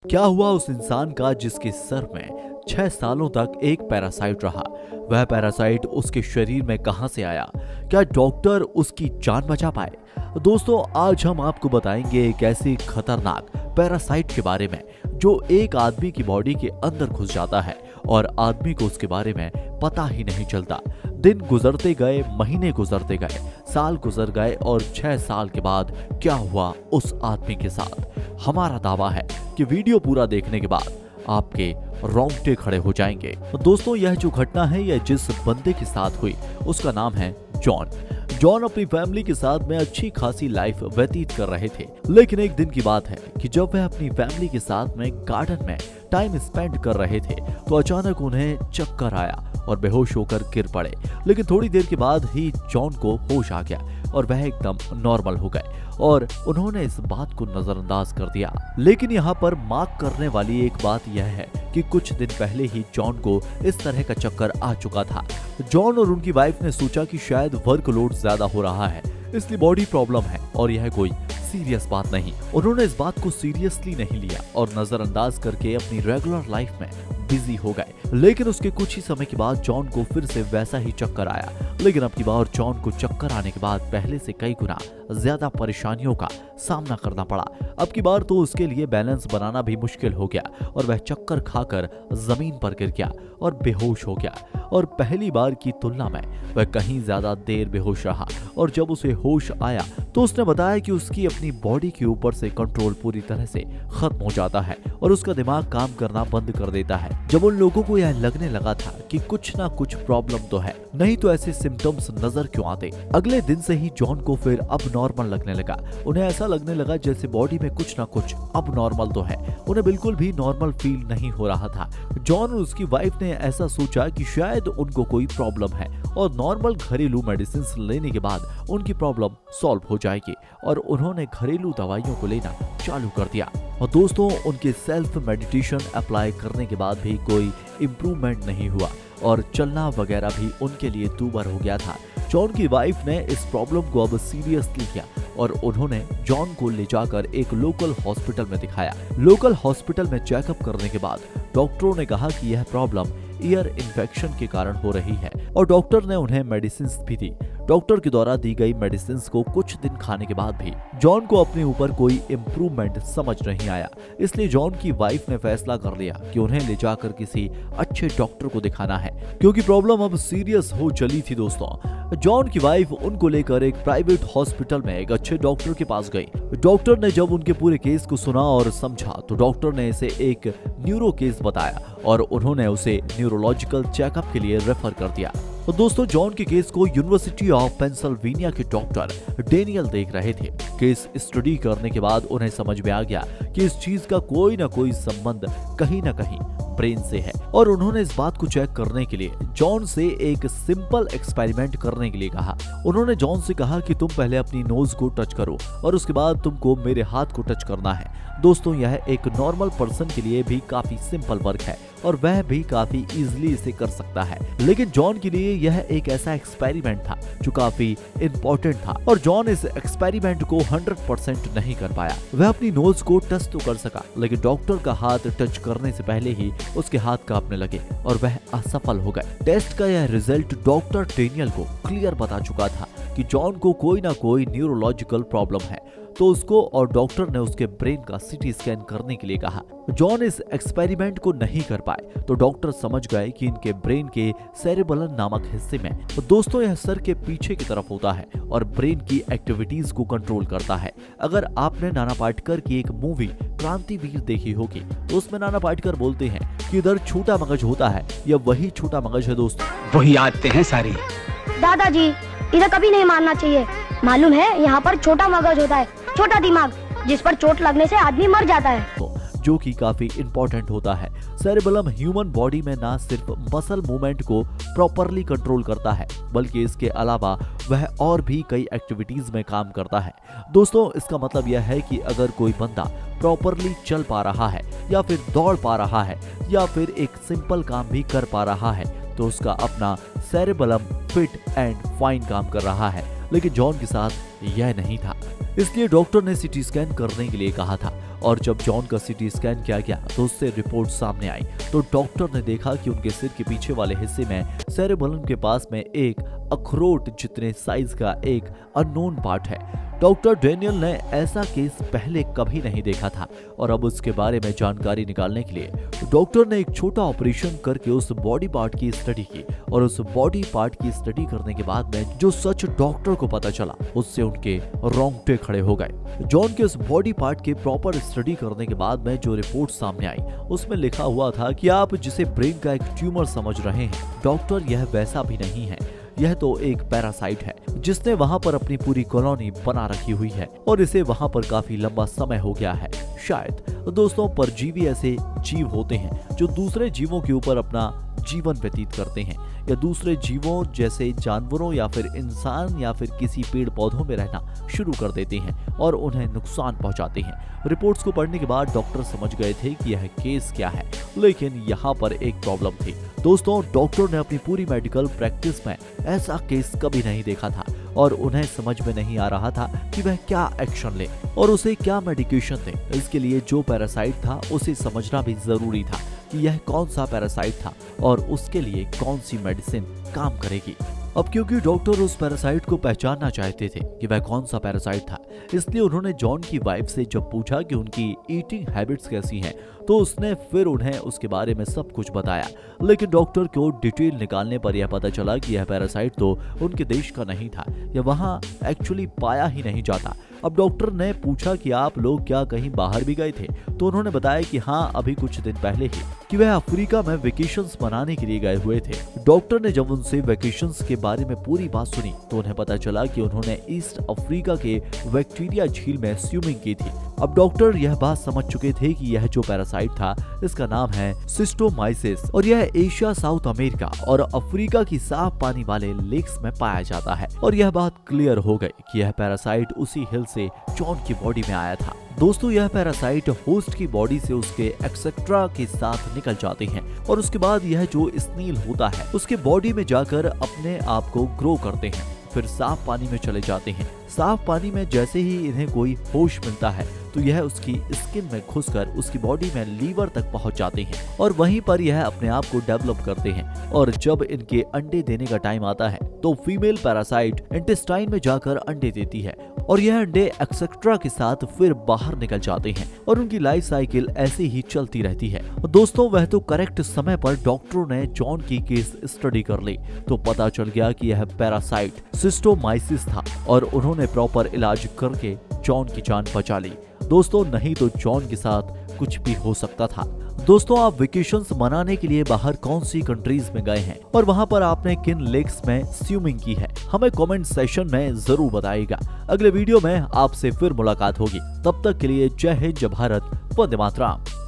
क्या हुआ उस इंसान का जिसके सर में 6 सालों तक एक पैरासाइट रहा। वह पैरासाइट उसके शरीर में कहां से आया? क्या डॉक्टर उसकी जान बचा पाए? दोस्तों, आज हम आपको बताएंगे एक ऐसी खतरनाक पैरासाइट के बारे में जो एक आदमी की बॉडी के अंदर घुस जाता है और आदमी को उसके बारे में पता ही नहीं चलता। दिन गुजरते गए, महीने गुजरते गए, साल गुजर गए और 6 साल के बाद क्या हुआ उस आदमी के साथ? हमारा दावा है कि वीडियो पूरा देखने के बाद आपके रोंगटे खड़े हो जाएंगे। दोस्तों, यह जो घटना है यह जिस बंदे के साथ हुई उसका नाम है जॉन। जॉन अपनी फैमिली के साथ में अच्छी खासी लाइफ व्यतीत कर रहे थे, लेकिन एक दिन की बात है कि जब वह अपनी फैमिली के साथ में गार्डन में टाइम स्पेंड कर रहे थे तो अचानक उन्हें चक्कर आया और बेहोश होकर गिर पड़े। लेकिन थोड़ी देर के बाद ही जॉन को होश आ गया और वह एकदम नॉर्मल हो गए और उन्होंने इस बात को नजरअंदाज कर दिया। लेकिन यहाँ पर मार्क करने वाली एक बात यह है कि कुछ दिन पहले ही जॉन को इस तरह का चक्कर आ चुका था। जॉन और उनकी वाइफ ने सोचा कि शायद वर्कलोड ज्यादा हो रहा है, इसलिए बॉडी प्रॉब्लम है और यह कोई सीरियस बात नहीं। उन्होंने इस बात को सीरियसली नहीं लिया और नजरअंदाज करके अपनी रेगुलर लाइफ में बिजी हो गए। लेकिन उसके कुछ ही समय के बाद जॉन को फिर से वैसा ही चक्कर आया, लेकिन अब की बार जॉन को चक्कर आने के बाद पहले से कई गुना ज्यादा परेशानियों का सामना करना पड़ा। अब की बार तो उसके लिए बैलेंस बनाना भी मुश्किल हो गया और वह चक्कर खाकर जमीन पर गिर गया और बेहोश हो गया। और पहली बार की तुलना में वह कहीं ज्यादा देर बेहोश रहा और जब उसे होश आया तो उसने बताया कि उसकी अपनी बॉडी के ऊपर से कंट्रोल पूरी तरह से खत्म हो जाता है और उसका दिमाग काम करना बंद कर देता है। जब उन लोगों को यह लगने लगा था कि कुछ ना कुछ प्रॉब्लम तो है, नहीं तो ऐसे सिम्टम्स नजर क्यों आते, अगले दिन से ही जॉन को फिर अब नॉर्मल लगने लगा। उन्हें ऐसा लगने लगा जैसे बॉडी में कुछ ना कुछ अब नॉर्मल तो है। उन्हें बिल्कुल भी नॉर्मल फील नहीं हो रहा था। जॉन और उसकी वाइफ ने ऐसा सोचा कि शायद उनको कोई प्रॉब्लम है और नॉर्मल घरेलू मेडिसिन लेने के बाद उनकी प्रॉब्लम सॉल्व हो जाएगी और उन्होंने घरेलू दवाइयों को लेना चालू कर दिया। और दोस्तों, उनके सेल्फ मेडिटेशन अप्लाई करने के बाद भी कोई इम्प्रूवमेंट नहीं हुआ और चलना वगैरह भी उनके लिए दूभर हो गया था। जॉन की वाइफ ने इस प्रॉब्लम को अब सीरियसली लिया और उन्होंने जॉन को ले जाकर एक लोकल हॉस्पिटल में दिखाया। लोकल हॉस्पिटल में चेकअप करने के बाद डॉक्टरों ने कहा कि यह प्रॉब्लम ईयर इन्फेक्शन के कारण हो रही है और डॉक्टर ने उन्हें मेडिसिन भी दी। डॉक्टर के द्वारा दी गई मेडिसिन को कुछ दिन खाने के बाद भी जॉन को अपने ऊपर कोई इम्प्रूवमेंट समझ नहीं आया। इसलिए जॉन की वाइफ ने फैसला कर लिया कि उन्हें ले जाकर किसी अच्छे डॉक्टर को दिखाना है, क्योंकि प्रॉब्लम अब सीरियस हो चली थी। दोस्तों, जॉन की वाइफ उनको लेकर एक प्राइवेट हॉस्पिटल में एक अच्छे डॉक्टर के पास गई। डॉक्टर ने जब उनके पूरे केस को सुना और समझा तो डॉक्टर ने इसे एक न्यूरो केस बताया और उन्होंने उसे न्यूरोलॉजिकल चेकअप के लिए रेफर कर दिया। तो दोस्तों, जॉन के केस को यूनिवर्सिटी ऑफ पेंसिल्वेनिया के डॉक्टर डेनियल देख रहे थे। केस स्टडी करने के बाद उन्हें समझ में आ गया कि इस चीज का कोई ना कोई संबंध कहीं ना कहीं ब्रेन से है और उन्होंने इस बात को चेक करने के लिए जॉन से एक सिंपल एक्सपेरिमेंट करने के लिए कहा। उन्होंने जॉन से कहा कि तुम पहले अपनी नोज को टच करो और उसके बाद तुमको मेरे हाथ को टच करना है। दोस्तों, यह एक नॉर्मल पर्सन के लिए भी काफी सिंपल वर्क है और वह भी काफी इजीली इसे कर सकता है, लेकिन जॉन के लिए यह एक ऐसा एक्सपेरिमेंट था जो काफी इंपॉर्टेंट था और जॉन इस एक्सपेरिमेंट को 100% नहीं कर पाया। वह अपनी नोज को टच तो कर सका, लेकिन डॉक्टर का हाथ टच करने से पहले ही उसके हाथ कांपने लगे और वह असफल हो गए। टेस्ट का यह रिजल्ट डॉक्टर डेनियल को क्लियर बता चुका था कि जॉन को कोई ना कोई न्यूरोलॉजिकल प्रॉब्लम है, तो उसको और डॉक्टर ने उसके ब्रेन का सीटी स्कैन करने के लिए कहा। जॉन इस एक्सपेरिमेंट को नहीं कर पाए तो डॉक्टर समझ गए कि इनके ब्रेन के सेरेबेलम नामक हिस्से में, तो दोस्तों यह सर के पीछे की तरफ होता है और ब्रेन की एक्टिविटीज को कंट्रोल करता है। अगर आपने नाना पाटेकर की एक मूवी क्रांतिवीर देखी होगी तो उसमें नाना पाटेकर बोलते हैं कि इधर छोटा मगज होता है, यह वही छोटा मगज है। दोस्तों, वही आदतें हैं सारी। दादाजी, इधर कभी नहीं मानना चाहिए। मालूम है, यहाँ पर छोटा मगज होता है, छोटा दिमाग, जिस पर चोट लगने से आदमी मर जाता है, जो कि काफी इंपॉर्टेंट होता है। सेरेबेलम ह्यूमन बॉडी में ना सिर्फ मसल मूवमेंट को प्रॉपरली कंट्रोल करता है, बल्कि इसके अलावा वह और भी कई एक्टिविटीज में काम करता है। दोस्तों, इसका मतलब यह है कि अगर कोई बंदा प्रॉपरली चल पा रहा है या फिर दौड़ पा रहा है या फिर एक सिंपल काम भी कर पा रहा है तो उसका अपना सेरेबेलम फिट एंड फाइन काम कर रहा है। लेकिन जॉन के साथ यह नहीं था, इसलिए डॉक्टर ने सीटी स्कैन करने के लिए कहा था और जब जॉन का सीटी स्कैन किया गया तो उससे रिपोर्ट सामने आई तो डॉक्टर ने देखा कि उनके सिर के पीछे वाले हिस्से में सेरेबेलम के पास में एक अखरोट जितने साइज का एक अननोन पार्ट है। डॉक्टर डेनियल ने ऐसा केस पहले कभी नहीं देखा था और अब उसके बारे में जानकारी निकालने के लिए डॉक्टर ने एक छोटा ऑपरेशन करके उस बॉडी पार्ट की स्टडी की और उस बॉडी पार्ट की स्टडी करने के बाद में जो सच डॉक्टर को पता चला उससे उनके रोंगटे खड़े हो गए। जॉन के उस बॉडी पार्ट के प्रॉपर स्टडी करने के बाद में जो रिपोर्ट सामने आई उसमें लिखा हुआ था कि आप जिसे ब्रेन का एक ट्यूमर समझ रहे हैं डॉक्टर, यह वैसा भी नहीं है, यह तो एक पैरासाइट है जिसने वहां पर अपनी पूरी कॉलोनी बना रखी हुई है और इसे वहां पर काफी लंबा समय हो गया है। शायद दोस्तों परजीवी ऐसे जीव होते हैं जो दूसरे जीवों के ऊपर अपना जीवन व्यतीत करते हैं या दूसरे जीवों जैसे जानवरों या फिर इंसान या फिर किसी पेड़ पौधों में रहना शुरू कर देते हैं और उन्हें नुकसान पहुंचाते हैं। रिपोर्ट्स को पढ़ने के बाद डॉक्टर समझ गए थे कि यह केस क्या है, लेकिन यहाँ पर एक प्रॉब्लम थी। दोस्तों डॉक्टर ने अपनी पूरी मेडिकल प्रैक्टिस में ऐसा केस कभी नहीं देखा था और उन्हें समझ में नहीं आ रहा था कि वह क्या एक्शन ले और उसे क्या मेडिकेशन दे। इसके लिए जो पैरासाइट था उसे समझना भी जरूरी था कि यह कौन सा पैरासाइट था और उसके लिए कौन सी मेडिसिन काम करेगी। अब क्योंकि डॉक्टर उस पैरासाइट को पहचानना चाहते थे कि वह कौन सा पैरासाइट था, इसलिए उन्होंने जॉन की वाइफ से जब पूछा कि उनकी ईटिंग हैबिट्स कैसी हैं, तो उसने फिर उन्हें उसके बारे में सब कुछ बताया। लेकिन डॉक्टर को डिटेल निकालने पर यह पता चला कि यह पैरासाइट तो उनके देश का नहीं था, यह वहां एक्चुअली पाया ही नहीं जाता। अब डॉक्टर ने पूछा कि आप लोग क्या कहीं बाहर भी गए थे, तो उन्होंने बताया कि हाँ, अभी कुछ दिन पहले ही कि वह अफ्रीका में वेकेशंस मनाने के लिए गए हुए थे। डॉक्टर ने जब उनसे वेकेशंस के बारे में पूरी बात सुनी तो उन्हें पता चला कि उन्होंने ईस्ट अफ्रीका के विक्टोरिया झील में स्विमिंग की थी। अब डॉक्टर यह बात समझ चुके थे कि यह जो पैरासाइट था इसका नाम है सिस्टोमाइसिस और यह एशिया, साउथ अमेरिका और अफ्रीका की साफ पानी वाले लेक्स में पाया जाता है। और यह बात क्लियर हो गई कि यह पैरासाइट उसी हिल से जॉन की बॉडी में आया था। दोस्तों यह पैरासाइट होस्ट की बॉडी से उसके एक्सेट्रा के साथ निकल जाते हैं और उसके बाद यह जो स्नील होता है उसके बॉडी में जाकर अपने आप को ग्रो करते हैं, फिर साफ पानी में चले जाते हैं। साफ पानी में जैसे ही इन्हें कोई होश मिलता है तो यह उसकी स्किन में घुसकर उसकी बॉडी में लीवर तक पहुंच जाते हैं और वहीं पर यह अपने आप को डेवलप करते हैं। और जब इनके अंडे देने का टाइम आता है तो फीमेल पैरासाइट इंटेस्टाइन में जाकर अंडे देती है और यह अंडे एक्सेट्रा के साथ फिर बाहर निकल जाते हैं और उनकी लाइफ साइकिल ऐसे ही चलती रहती है। दोस्तों वह तो करेक्ट समय पर डॉक्टरों ने जॉन की केस स्टडी कर ली तो पता चल गया कि यह पैरासाइट सिस्टोमाइसिस था और उन्होंने प्रॉपर इलाज करके जॉन की जान बचा ली। दोस्तों नहीं तो जॉन के साथ कुछ भी हो सकता था। दोस्तों आप वेकेशंस मनाने के लिए बाहर कौन सी कंट्रीज में गए हैं और वहां पर आपने किन लेक्स में स्विमिंग की है, हमें कमेंट सेक्शन में जरूर बताइएगा। अगले वीडियो में आपसे फिर मुलाकात होगी, तब तक के लिए जय हिंद, जय भारत, वंदे मातरम।